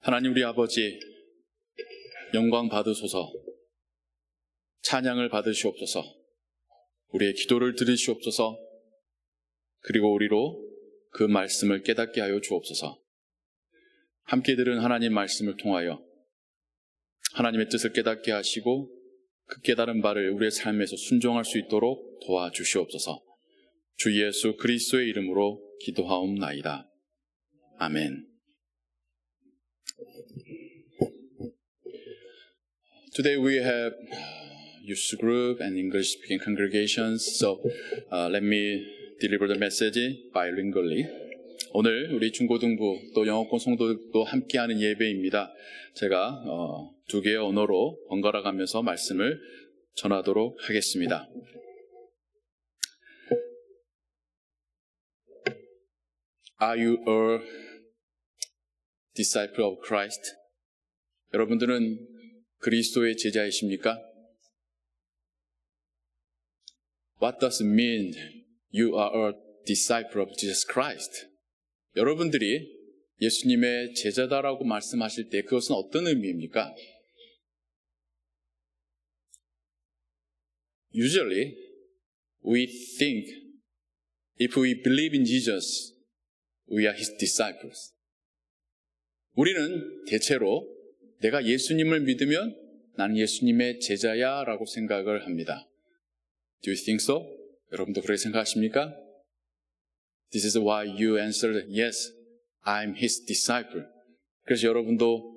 하나님 우리 아버지, 영광 받으소서, 찬양을 받으시옵소서, 우리의 기도를 들으시옵소서, 그리고 우리로 그 말씀을 깨닫게 하여 주옵소서. 함께 들은 하나님 말씀을 통하여 하나님의 뜻을 깨닫게 하시고 그 깨달은 바를 우리의 삶에서 순종할 수 있도록 도와주시옵소서. 주 예수 그리스도의 이름으로 기도하옵나이다. 아멘. Today we have youth group and English-speaking congregations, so let me deliver the message bilingually. 오늘 우리 중고등부 또 영어권 성도들도 함께하는 예배입니다. 제가 두 개의 언어로 번갈아 가면서 말씀을 전하도록 하겠습니다. Are you a disciple of Christ? 여러분들은 그리스도의 제자이십니까? What does it mean you are a disciple of Jesus Christ? 여러분들이 예수님의 제자다라고 말씀하실 때 그것은 어떤 의미입니까? Usually, we think if we believe in Jesus, we are His disciples. 우리는 대체로 내가 예수님을 믿으면 나는 예수님의 제자야 라고 생각을 합니다. Do you think so? 여러분도 그렇게 생각하십니까? This is why you answered, yes, I'm His disciple. 그래서 여러분도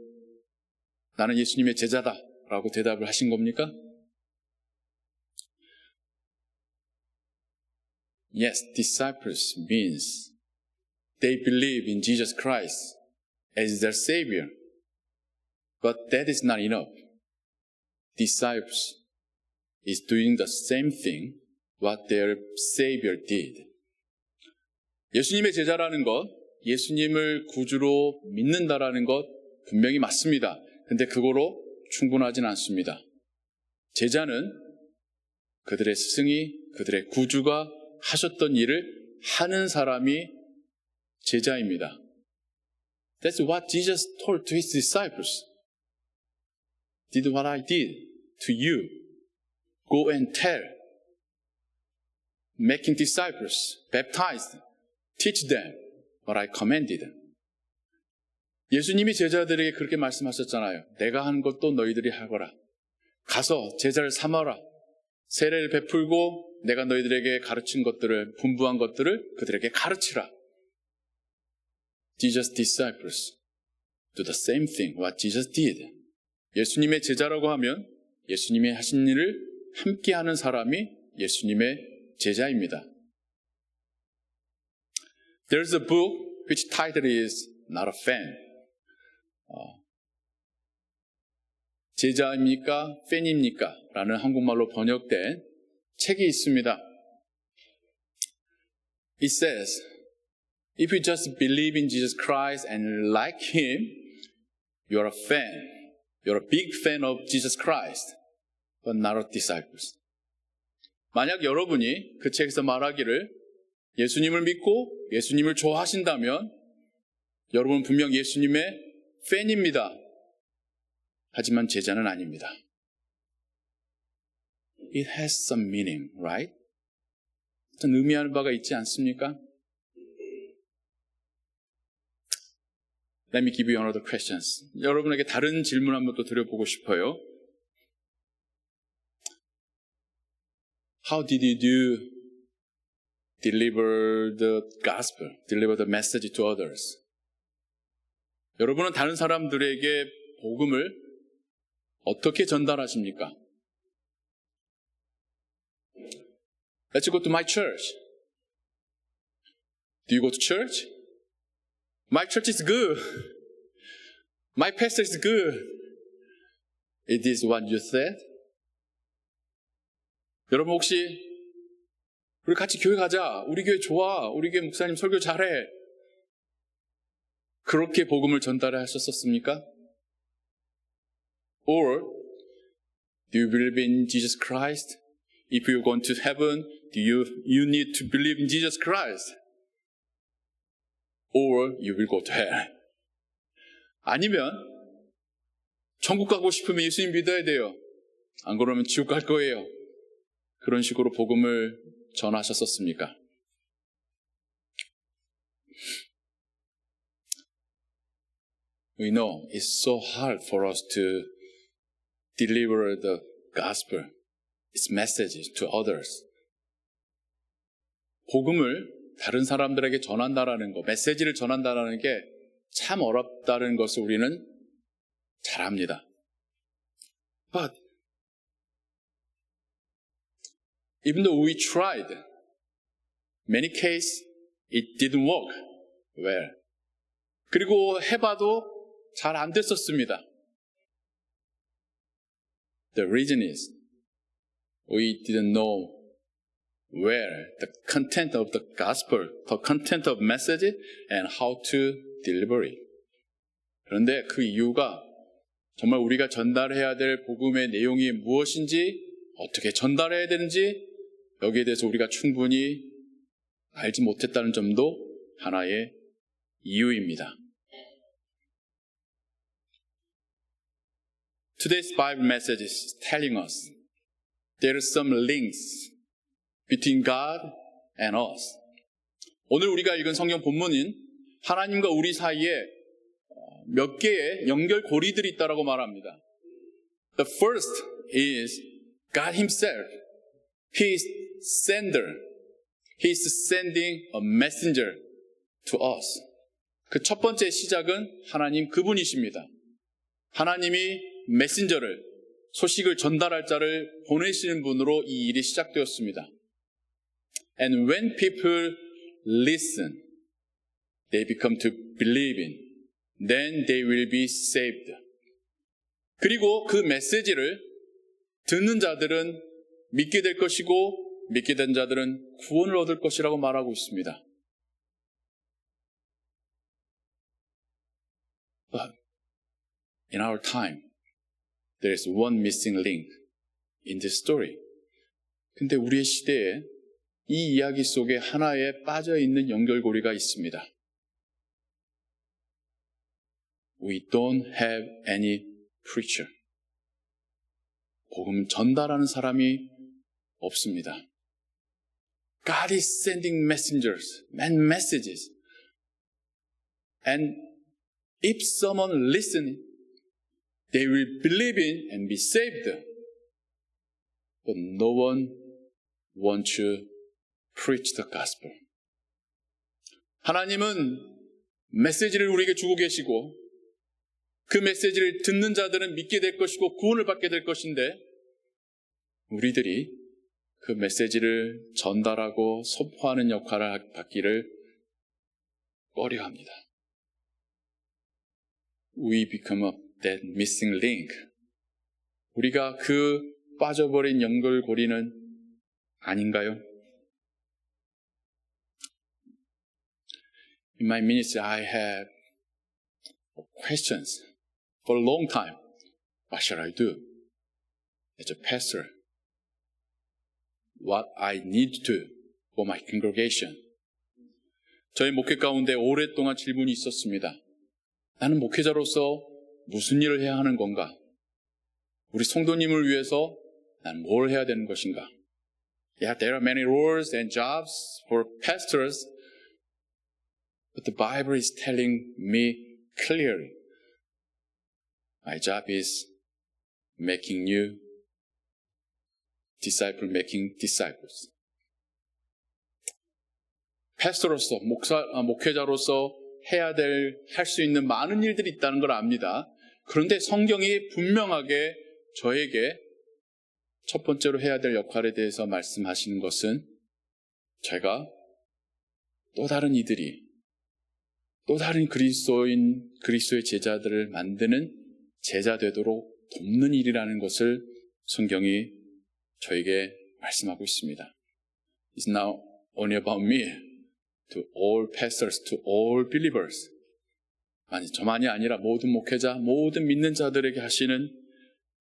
나는 예수님의 제자다 라고 대답을 하신 겁니까? Yes, disciples means they believe in Jesus Christ as their Savior. But that is not enough. Disciples is doing the same thing what their Savior did. 예수님의 제자라는 것, 예수님을 구주로 믿는다라는 것 분명히 맞습니다. 근데 그거로 충분하진 않습니다. 제자는 그들의 스승이, 그들의 구주가 하셨던 일을 하는 사람이 제자입니다. That's what Jesus told to His disciples. Did what I did to you. Go and tell. Making disciples, baptized, teach them what I commanded. 예수님이 제자들에게 그렇게 말씀하셨잖아요. 내가 한 것도 너희들이 하거라. 가서 제자를 삼아라. 세례를 베풀고 내가 너희들에게 가르친 것들을, 분부한 것들을 그들에게 가르치라. Jesus' disciples do the same thing what Jesus did. 예수님의 제자라고 하면 예수님이 하신 일을 함께하는 사람이 예수님의 제자입니다. There's a book which title is Not a Fan. 제자입니까? 팬입니까? 라는 한국말로 번역된 책이 있습니다. It says, if you just believe in Jesus Christ and like Him, you're a fan. You're a big fan of Jesus Christ, but not a disciples. 만약 여러분이 그 책에서 말하기를 예수님을 믿고 예수님을 좋아하신다면 여러분은 분명 예수님의 팬입니다. 하지만 제자는 아닙니다. It has some meaning, right? 어떤 의미하는 바가 있지 않습니까? Let me give you another questions. 여러분에게 다른 질문 한번 또 드려보고 싶어요. How did you deliver the gospel, deliver the message to others? 여러분은 다른 사람들에게 복음을 어떻게 전달하십니까? Let's go to my church. Do you go to church? My church is good. My pastor is good. It is what you said? 여러분 혹시 우리 같이 교회 가자. 우리 교회 좋아. 우리 교회 목사님 설교 잘해. 그렇게 복음을 전달해 하셨었습니까? Or do you believe in Jesus Christ? If you go to heaven, do you need to believe in Jesus Christ? Or you will go to hell. 아니면 천국 가고 싶으면 예수님 믿어야 돼요. 안 그러면 지옥 갈 거예요. 그런 식으로 복음을 전하셨었습니까? We know it's so hard for us to deliver the gospel, its messages to others. 복음을 다른 사람들에게 전한다라는 거, 메시지를 전한다라는 게 참 어렵다는 것을 우리는 잘 압니다. But even though we tried, many cases it didn't work well. 그리고 해봐도 잘 안 됐었습니다. The reason is we didn't know where the content of the gospel, the content of message, and how to deliver it. 그런데 그 이유가 정말 우리가 전달해야 될 복음의 내용이 무엇인지, 어떻게 전달해야 되는지 여기에 대해서 우리가 충분히 알지 못했다는 점도 하나의 이유입니다. Today's Bible message is telling us there are some links between God and us. 오늘 우리가 읽은 성경 본문은 하나님과 우리 사이에 몇 개의 연결고리들이 있다고 말합니다. The first is God Himself. He is sender. He is sending a messenger to us. 그 첫 번째 시작은 하나님 그분이십니다. 하나님이 메신저를, 소식을 전달할 자를 보내시는 분으로 이 일이 시작되었습니다. And when people listen, they become to believe in. Then they will be saved. 그리고 그 메시지를 듣는 자들은 믿게 될 것이고 믿게 된 자들은 구원을 얻을 것이라고 말하고 있습니다. But in our time, there is one missing link in this story. 근데 우리의 시대에 이 이야기 속에 하나에 빠져있는 연결고리가 있습니다. We don't have any preacher. 복음 전달하는 사람이 없습니다. God is sending messengers and messages. And if someone listens, they will believe in and be saved. But no one wants to preach the gospel. 하나님은 메시지를 우리에게 주고 계시고 그 메시지를 듣는 자들은 믿게 될 것이고 구원을 받게 될 것인데 우리들이 그 메시지를 전달하고 선포하는 역할을 받기를 꺼려합니다. We become that missing link. 우리가 그 빠져버린 연결고리는 아닌가요? In my ministry, I have questions for a long time. What shall I do as a pastor? What I need to for my congregation? 저희 목회 가운데 오랫동안 질문이 있었습니다. 나는 목회자로서 무슨 일을 해야 하는 건가? 우리 성도님을 위해서 난 뭘 해야 되는 것인가? Yeah, there are many roles and jobs for pastors, but the Bible is telling me clearly, my job is making you making disciples. 패스터로서, 목회자로서 할 수 있는 많은 일들이 있다는 걸 압니다. 그런데 성경이 분명하게 저에게 첫 번째로 해야 될 역할에 대해서 말씀하시는 것은 제가 또 다른 이들이 또 다른 그리스도의 제자들을 만드는 제자 되도록 돕는 일이라는 것을 성경이 저에게 말씀하고 있습니다. It's not only about me, to all pastors, to all believers. 저만이 아니라 모든 목회자, 모든 믿는 자들에게 하시는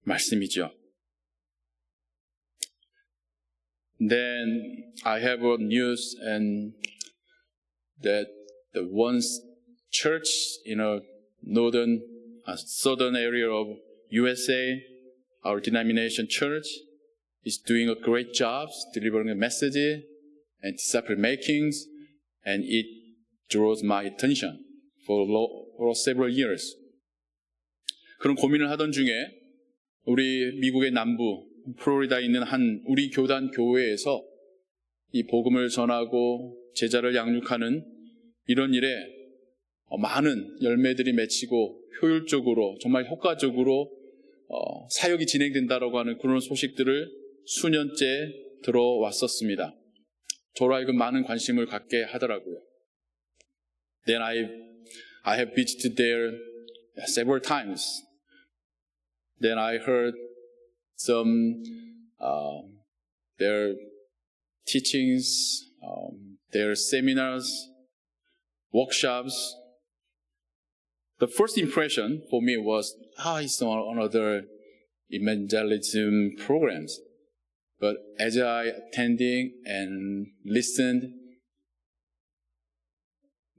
말씀이죠. Then I have a news and that the one church in a southern area of USA, our denomination church is doing a great job delivering a message and disciple makings, and it draws my attention for several years. 그런 고민을 하던 중에 우리 미국의 남부 플로리다에 있는 한 우리 교단 교회에서 이 복음을 전하고 제자를 양육하는 이런 일에 많은 열매들이 맺히고 효율적으로 정말 효과적으로 사역이 진행된다라고 하는 그런 소식들을 수년째 들어왔었습니다. 저로 하여금 많은 관심을 갖게 하더라고요. Then I have visited there several times. Then I heard some their teachings, their seminars, workshops. The first impression for me was, it's another evangelism programs. But as I attending and listened,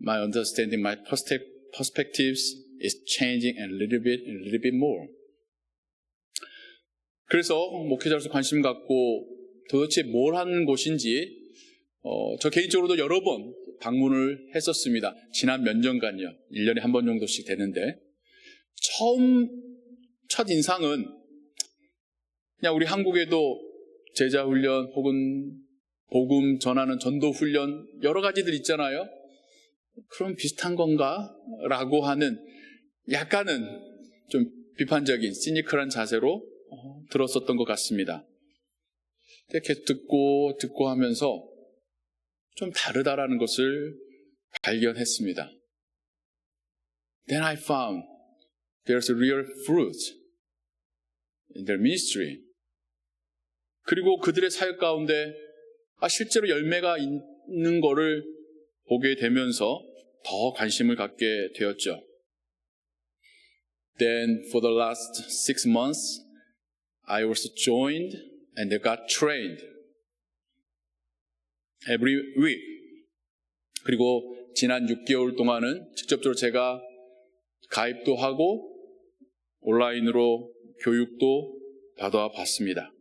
my understanding, my perspectives is changing a little bit more. 그래서 목회자로서 관심 갖고 도대체 뭘 하는 곳인지 저 개인적으로도 여러 번 방문을 했었습니다. 지난 몇 년간요. 1년에 한 번 정도씩 되는데 첫 인상은 그냥 우리 한국에도 제자 훈련 혹은 복음 전하는 전도 훈련 여러 가지들 있잖아요. 그럼 비슷한 건가? 라고 하는 약간은 좀 비판적인 시니컬한 자세로 들었었던 것 같습니다. 계속 듣고 하면서 좀 다르다라는 것을 발견했습니다. Then I found there's a real fruit in their ministry. 그리고 그들의 사역 가운데 실제로 열매가 있는 거를 보게 되면서 더 관심을 갖게 되었죠. Then for the last 6 months, I was joined and got trained every week. 그리고 지난 6개월 동안은 직접적으로 제가 가입도 하고 온라인으로 교육도 받아봤습니다.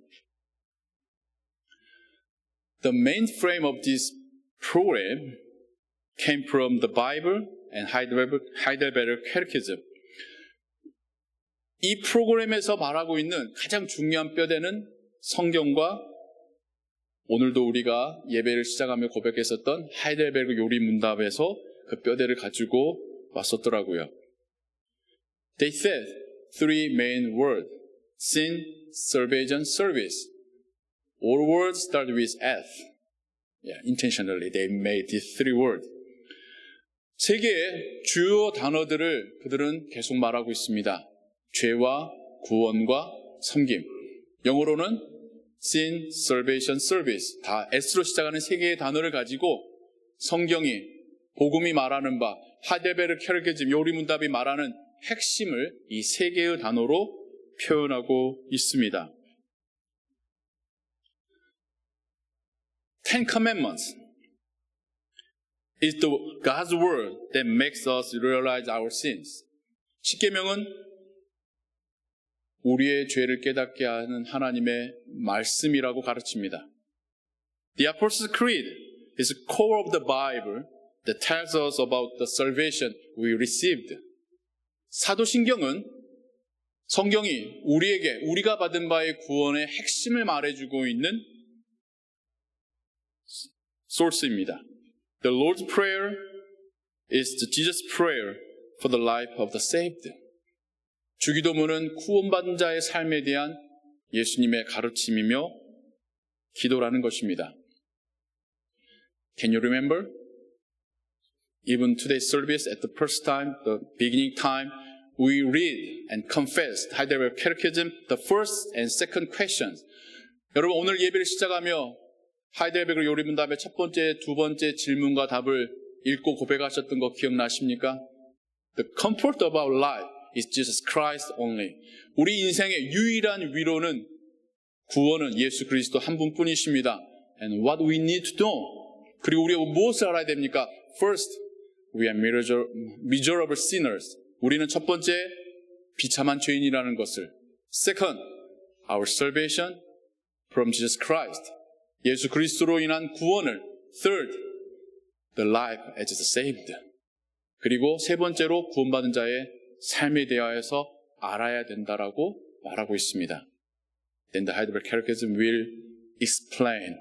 The main frame of this program came from the Bible and Heidelberg Catechism. 이 프로그램에서 말하고 있는 가장 중요한 뼈대는 성경과 오늘도 우리가 예배를 시작하며 고백했었던 하이델베르그 요리 문답에서 그 뼈대를 가지고 왔었더라고요. They said 3 main words: sin, salvation, service. All words start with S. Intentionally they made these 3 words. 세 개의 주요 단어들을 그들은 계속 말하고 있습니다. 죄와 구원과 섬김. 영어로는 sin, salvation, service. 다 S로 시작하는 세 개의 단어를 가지고 성경이, 복음이 말하는 바, 하이델베르크 캐테키즘, 요리문답이 말하는 핵심을 이 세 개의 단어로 표현하고 있습니다. Ten Commandments is the God's word that makes us realize our sins. 십계명은 우리의 죄를 깨닫게 하는 하나님의 말씀이라고 가르칩니다. The Apostles' Creed is the core of the Bible that tells us about the salvation we received. 사도신경은 성경이 우리가 받은 바의 구원의 핵심을 말해주고 있는 소스입니다. The Lord's Prayer is the Jesus' prayer for the life of the saved. 주기도문은 구원받은 자의 삶에 대한 예수님의 가르침이며 기도라는 것입니다. Can you remember? Even today's service at the first time, the beginning time, we read and confess Heidelberg Catechism, the first and second questions. 여러분 오늘 예배를 시작하며 하이델베르그 요리문답의 첫 번째, 두 번째 질문과 답을 읽고 고백하셨던 거 기억나십니까? The comfort of our life is Jesus Christ only. 우리 인생의 유일한 위로는 구원은 예수 그리스도 한 분뿐이십니다. And what we need to know. 그리고 우리가 무엇을 알아야 됩니까? First, we are miserable sinners. 우리는 첫 번째, 비참한 죄인이라는 것을. Second, our salvation from Jesus Christ. 예수 그리스도로 인한 구원을. Third, the life as saved. 그리고 세 번째로 구원받은 자의 삶에 대하여서 알아야 된다라고 말하고 있습니다. Then the Heidelberg Catechism will explain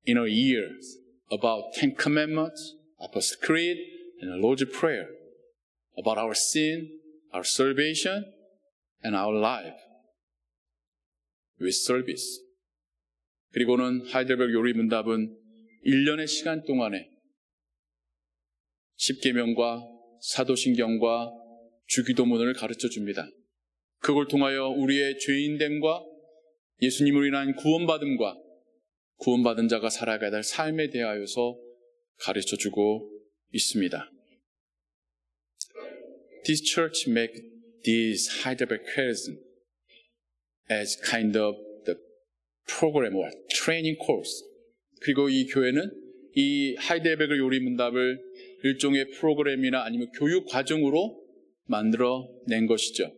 in our ears about Ten Commandments, Apostles' Creed, and the Lord's Prayer, about our sin, our salvation, and our life with service. 그리고는 하이델베르그 요리문답은 1년의 시간 동안에 십계명과 사도신경과 주기도문을 가르쳐 줍니다. 그걸 통하여 우리의 죄인됨과 예수님으로 인한 구원받음과 구원받은 자가 살아가야 될 삶에 대하여서 가르쳐 주고 있습니다. This church make this Heidelberg Catechism as kind of the program or training course. 그리고 이 교회는 이 하이델베르그 요리문답을 일종의 프로그램이나 아니면 교육 과정으로 만들어 낸 것이죠.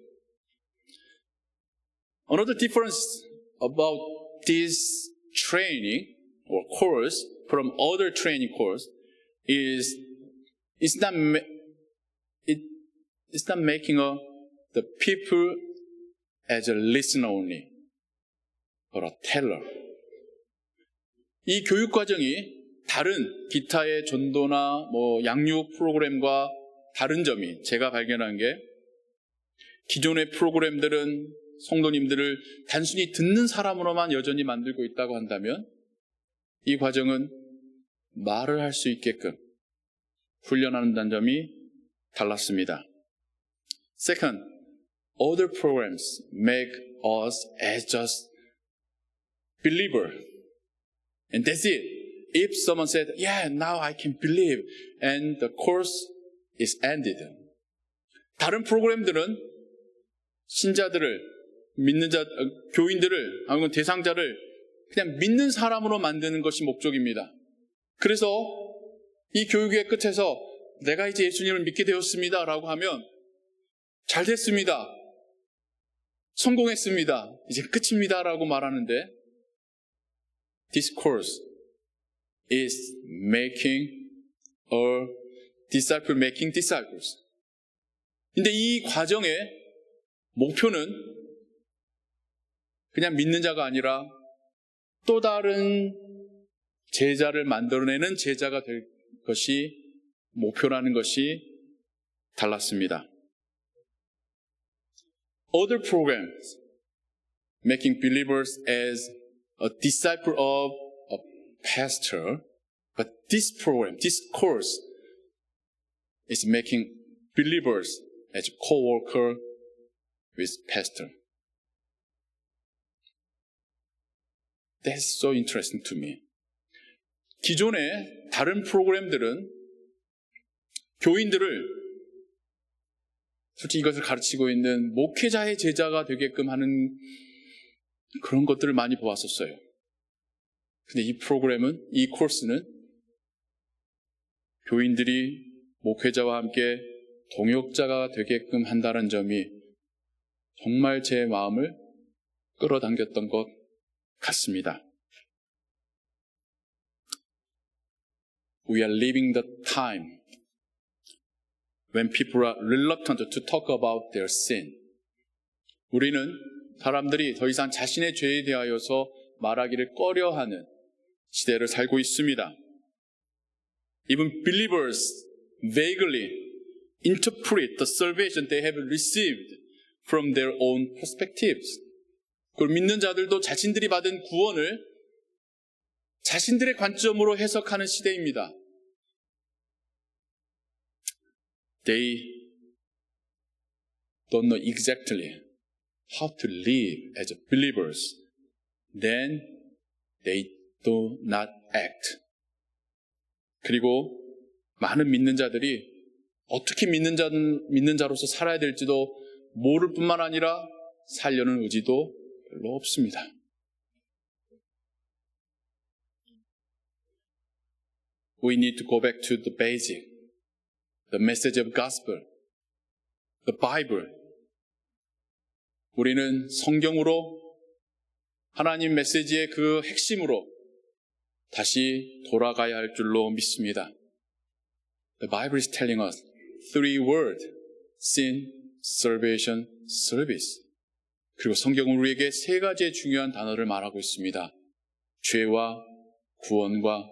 Another difference about this training or course from other training course is it's not making the people as a listener only or a teller. 이 교육 과정이 다른 기타의 전도나 양육 프로그램과 다른 점이 제가 발견한 게 기존의 프로그램들은 성도님들을 단순히 듣는 사람으로만 여전히 만들고 있다고 한다면 이 과정은 말을 할 수 있게끔 훈련한다는 점이 달랐습니다. Second, other programs make us as just believer. And that's it. If someone said, yeah, now I can believe, and the course is ended. 다른 프로그램들은 신자들을, 교인들을, 아니면 대상자를 그냥 믿는 사람으로 만드는 것이 목적입니다. 그래서 이 교육의 끝에서 내가 이제 예수님을 믿게 되었습니다 라고 하면 잘 됐습니다. 성공했습니다. 이제 끝입니다 라고 말하는데 This course is making a disciple making disciples. 근데 이 과정의 목표는 그냥 믿는 자가 아니라 또 다른 제자를 만들어내는 제자가 될 것이 목표라는 것이 달랐습니다. Other programs making believers as a disciple of a pastor, but this program, this course is making believers as a co-worker with pastor. That's so interesting to me. 기존의 다른 프로그램들은 교인들을 솔직히 이것을 가르치고 있는 목회자의 제자가 되게끔 하는 그런 것들을 많이 보았었어요. 근데 이 프로그램은, 이 코스는 교인들이 목회자와 함께 동역자가 되게끔 한다는 점이 정말 제 마음을 끌어당겼던 것 같습니다. We are living the time when people are reluctant to talk about their sin. 우리는 사람들이 더 이상 자신의 죄에 대하여서 말하기를 꺼려하는 시대를 살고 있습니다. Even believers vaguely interpret the salvation they have received from their own perspectives. 그걸 믿는 자들도 자신들이 받은 구원을 자신들의 관점으로 해석하는 시대입니다. They don't know exactly how to live as believers. Then they do not act. 그리고 많은 믿는 자들이 어떻게 믿는 자로서 살아야 될지도 모를 뿐만 아니라 살려는 의지도 별로 없습니다. We need to go back to the basic, the message of gospel. the Bible. 우리는 성경으로 하나님 메시지의 그 핵심으로 다시 돌아가야 할 줄로 믿습니다. The Bible is telling us three words: sin, salvation, service. 그리고 성경은 우리에게 세 가지의 중요한 단어를 말하고 있습니다. 죄와 구원과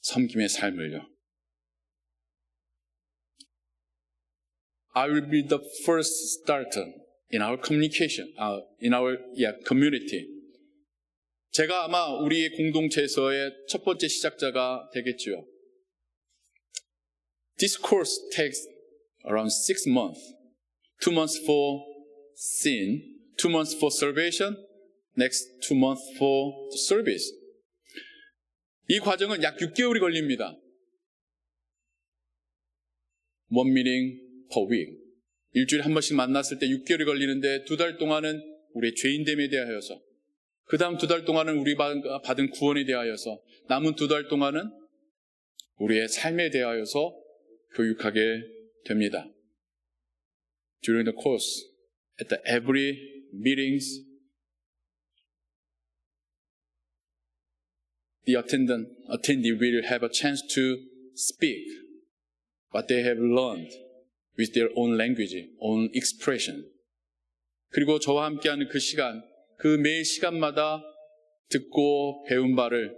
섬김의 삶을요. I will be the first starter in our communication, in our community. 제가 아마 우리 공동체에서의 첫 번째 시작자가 되겠지요. This course takes around 6 months. 2 months for sin, 2 months for salvation, next 2 months for service. 이 과정은 약 6개월이 걸립니다. One meeting per week. 일주일에 한 번씩 만났을 때 6개월이 걸리는데 2달 동안은 우리의 죄인됨에 대하여서, 그 다음 2달 동안은 우리 받은 구원에 대하여서, 남은 2달 동안은 우리의 삶에 대하여서 교육하게 됩니다. During the course, at the every meetings, the attendee will have a chance to speak what they have learned with their own language, own expression. 그리고 저와 함께하는 그 시간, 그 매일 시간마다 듣고 배운 바를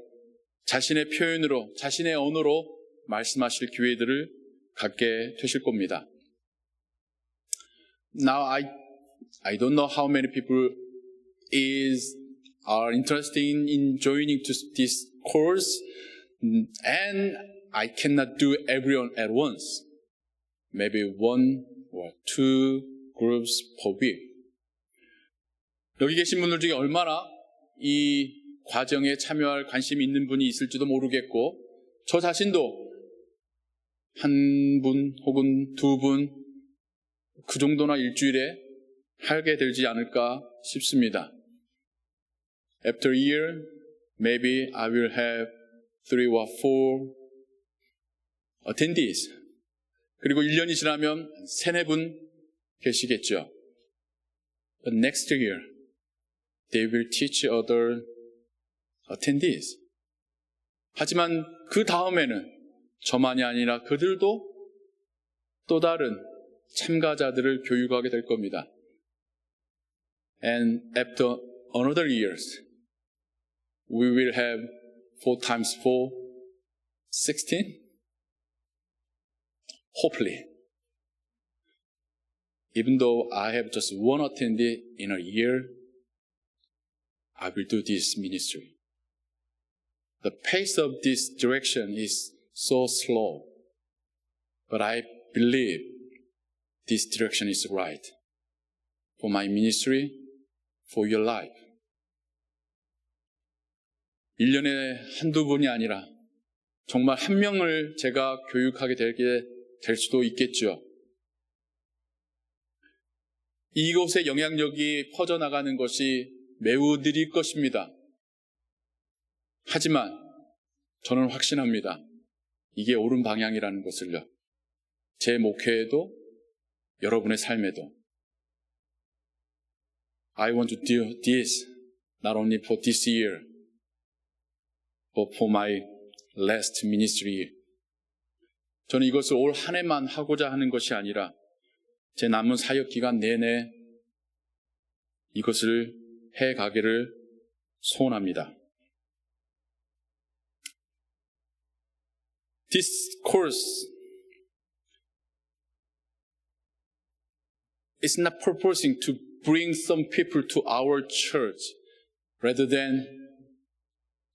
자신의 표현으로, 자신의 언어로 말씀하실 기회들을 갖게 되실 겁니다. Now I don't know how many people are interested in joining to this course, and I cannot do everyone at once. Maybe 1 or 2 groups per week. 여기 계신 분들 중에 얼마나 이 과정에 참여할 관심이 있는 분이 있을지도 모르겠고, 저 자신도 한 분 혹은 2분 그 정도나 일주일에 하게 되지 않을까 싶습니다. After a year, maybe I will have 3 or 4 attendees. 그리고 1년이 지나면 3, 4분 계시겠죠. But next year, they will teach other attendees. 하지만 그 다음에는 저만이 아니라 그들도 또 다른 참가자들을 교육하게 될 겁니다. And after another years, we will have 4 times 4, 16. Hopefully. Even though I have just 1 attendee in a year, I will do this ministry. The pace of this direction is so slow, but I believe this direction is right for my ministry, for your life. 1년에 한두 분이 아니라 정말 한 명을 제가 교육하게 될 수도 있겠죠. 이곳의 영향력이 퍼져나가는 것이 매우 느릴 것입니다. 하지만 저는 확신합니다. 이게 옳은 방향이라는 것을요. 제 목회에도 여러분의 삶에도. I want to do this not only for this year, but for my last ministry year. 저는 이것을 올 한 해만 하고자 하는 것이 아니라 제 남은 사역 기간 내내 이것을 해 가기를 소원합니다. This course is not purposing to bring some people to our church rather than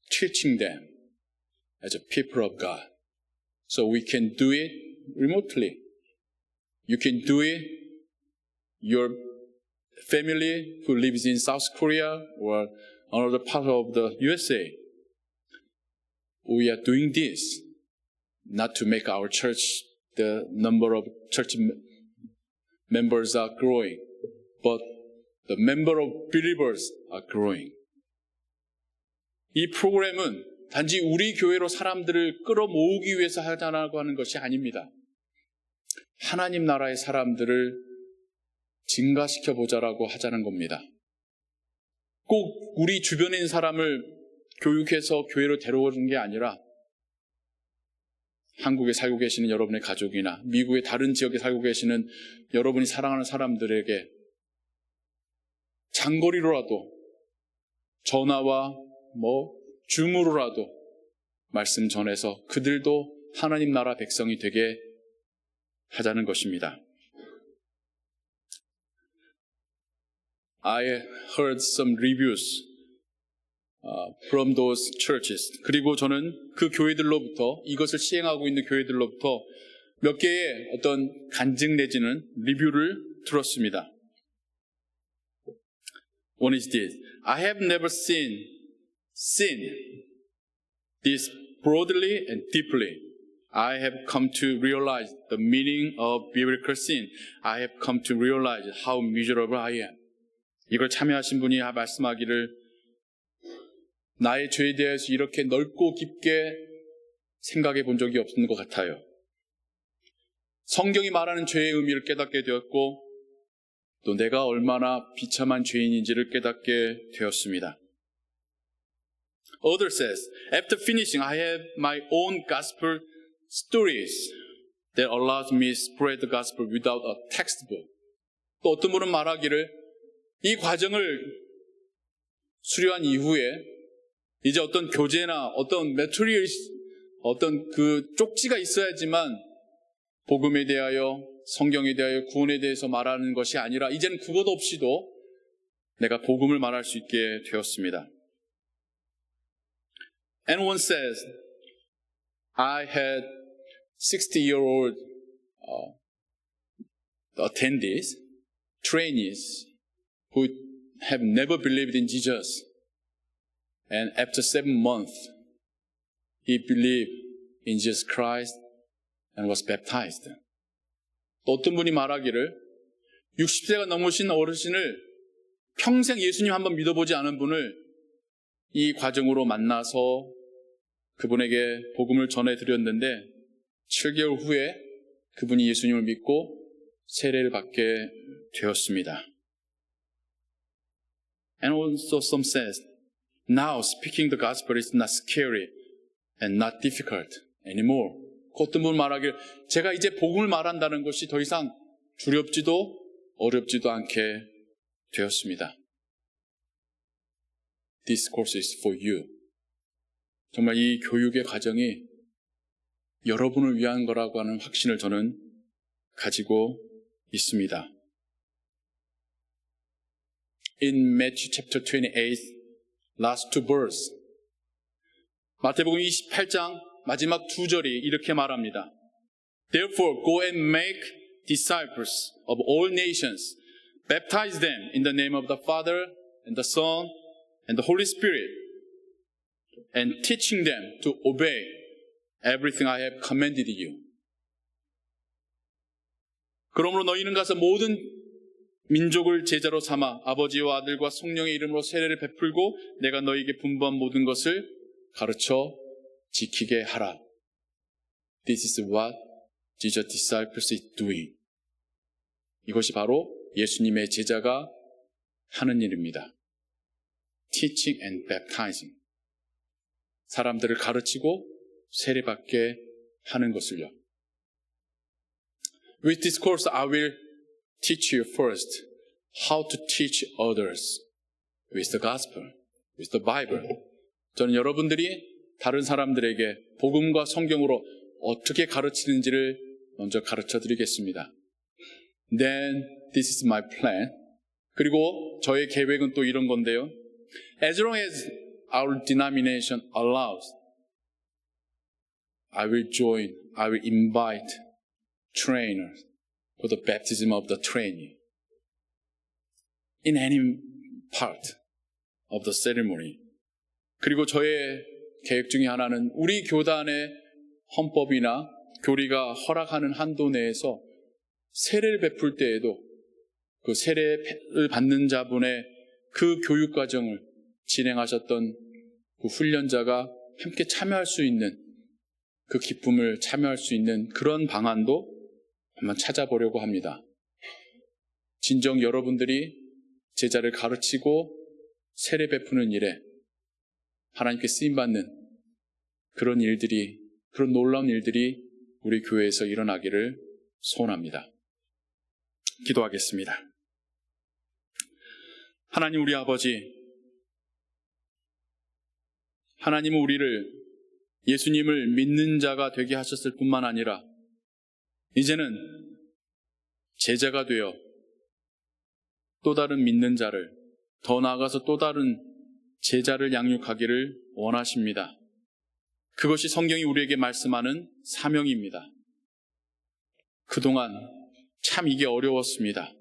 teaching them as a people of God. So we can do it remotely. You can do it, your family who lives in South Korea or another part of the USA. We are doing this not to make our church, the number of church members are growing, but the number of believers are growing. 이 프로그램은 단지 우리 교회로 사람들을 끌어모으기 위해서 하자고 하는 것이 아닙니다. 하나님 나라의 사람들을 증가시켜보자라고 하자는 겁니다. 꼭 우리 주변에 있는 사람을 교육해서 교회로 데려오는 게 아니라 한국에 살고 계시는 여러분의 가족이나 미국의 다른 지역에 살고 계시는 여러분이 사랑하는 사람들에게 장거리로라도 전화와 줌으로라도 말씀 전해서 그들도 하나님 나라 백성이 되게 하자는 것입니다. I heard some reviews from those churches. 그리고 저는 그 교회들로부터, 이것을 시행하고 있는 교회들로부터 몇 개의 어떤 간증 내지는 리뷰를 들었습니다. One is this. I have never seen this broadly and deeply. I have come to realize the meaning of biblical sin. I have come to realize how miserable I am. 이걸 참여하신 분이 말씀하기를 나의 죄에 대해서 이렇게 넓고 깊게 생각해 본 적이 없는 것 같아요. 성경이 말하는 죄의 의미를 깨닫게 되었고 또 내가 얼마나 비참한 죄인인지를 깨닫게 되었습니다. Other says, after finishing, I have my own gospel stories that allows me to spread the gospel without a textbook. 또 어떤 분은 말하기를 이 과정을 수료한 이후에 이제 어떤 교재나 어떤 매트리얼, 어떤 그 쪽지가 있어야지만 복음에 대하여, 성경에 대하여, 구원에 대해서 말하는 것이 아니라 이제는 그것 없이도 내가 복음을 말할 수 있게 되었습니다. And one says, I had 60-year-old attendees, trainees, who have never believed in Jesus. And after 7 months, he believed in Jesus Christ and was baptized. 또 어떤 분이 말하기를 60세가 넘으신 어르신을 평생 예수님 한번 믿어보지 않은 분을 이 과정으로 만나서 그분에게 복음을 전해드렸는데 7개월 후에 그분이 예수님을 믿고 세례를 받게 되었습니다. And also some says, now speaking the gospel is not scary and not difficult anymore. 어떤 분 말하길 제가 이제 복음을 말한다는 것이 더 이상 두렵지도 어렵지도 않게 되었습니다. This course is for you. 정말 이 교육의 과정이 여러분을 위한 거라고 하는 확신을 저는 가지고 있습니다. In Matthew chapter 28, last two verses, 마태복음 28장 마지막 두 절이 이렇게 말합니다. Therefore, go and make disciples of all nations, baptize them in the name of the Father and the Son and the Holy Spirit, and teaching them to obey everything I have commanded you. 그러므로 너희는 가서 모든 민족을 제자로 삼아 아버지와 아들과 성령의 이름으로 세례를 베풀고 내가 너희에게 분부한 모든 것을 가르쳐 지키게 하라. This is what Jesus disciples is doing. 이것이 바로 예수님의 제자가 하는 일입니다. Teaching and baptizing. 사람들을 가르치고 세례받게 하는 것을요. With this course, I will teach you first how to teach others with the gospel, with the Bible. 저는 여러분들이 다른 사람들에게 복음과 성경으로 어떻게 가르치는지를 먼저 가르쳐 드리겠습니다. Then this is my plan. 그리고 저의 계획은 또 이런 건데요. As long as our denomination allows, I will invite trainers for the baptism of the trainee in any part of the ceremony. 그리고 저의 계획 중에 하나는 우리 교단의 헌법이나 교리가 허락하는 한도 내에서 세례를 베풀 때에도 그 세례를 받는 자분의 그 교육 과정을 진행하셨던 그 훈련자가 함께 참여할 수 있는 그 기쁨을 참여할 수 있는 그런 방안도 한번 찾아보려고 합니다. 진정 여러분들이 제자를 가르치고 세례 베푸는 일에 하나님께 쓰임받는 그런 일들이, 그런 놀라운 일들이 우리 교회에서 일어나기를 소원합니다. 기도하겠습니다. 하나님 우리 아버지, 하나님은 우리를 예수님을 믿는 자가 되게 하셨을 뿐만 아니라 이제는 제자가 되어 또 다른 믿는 자를, 더 나아가서 또 다른 제자를 양육하기를 원하십니다. 그것이 성경이 우리에게 말씀하는 사명입니다. 그동안 참 이게 어려웠습니다.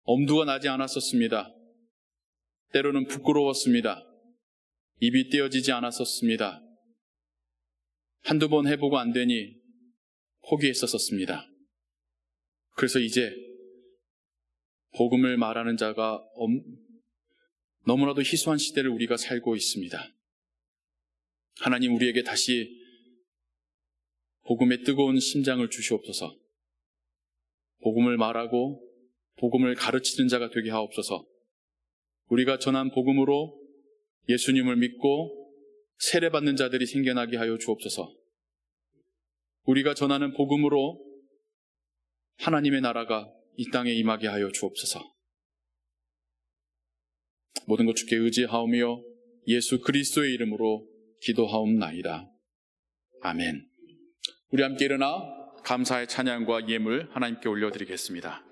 엄두가 나지 않았었습니다. 때로는 부끄러웠습니다. 입이 떼어지지 않았었습니다. 한두 번 해보고 안 되니 포기했었습니다. 그래서 이제 복음을 말하는 자가 너무나도 희소한 시대를 우리가 살고 있습니다. 하나님 우리에게 다시 복음의 뜨거운 심장을 주시옵소서. 복음을 말하고 복음을 가르치는 자가 되게 하옵소서. 우리가 전한 복음으로 예수님을 믿고 세례받는 자들이 생겨나게 하여 주옵소서. 우리가 전하는 복음으로 하나님의 나라가 이 땅에 임하게 하여 주옵소서. 모든 것 주께 의지하오며 예수 그리스도의 이름으로 기도하옵나이다. 아멘. 우리 함께 일어나 감사의 찬양과 예물 하나님께 올려드리겠습니다.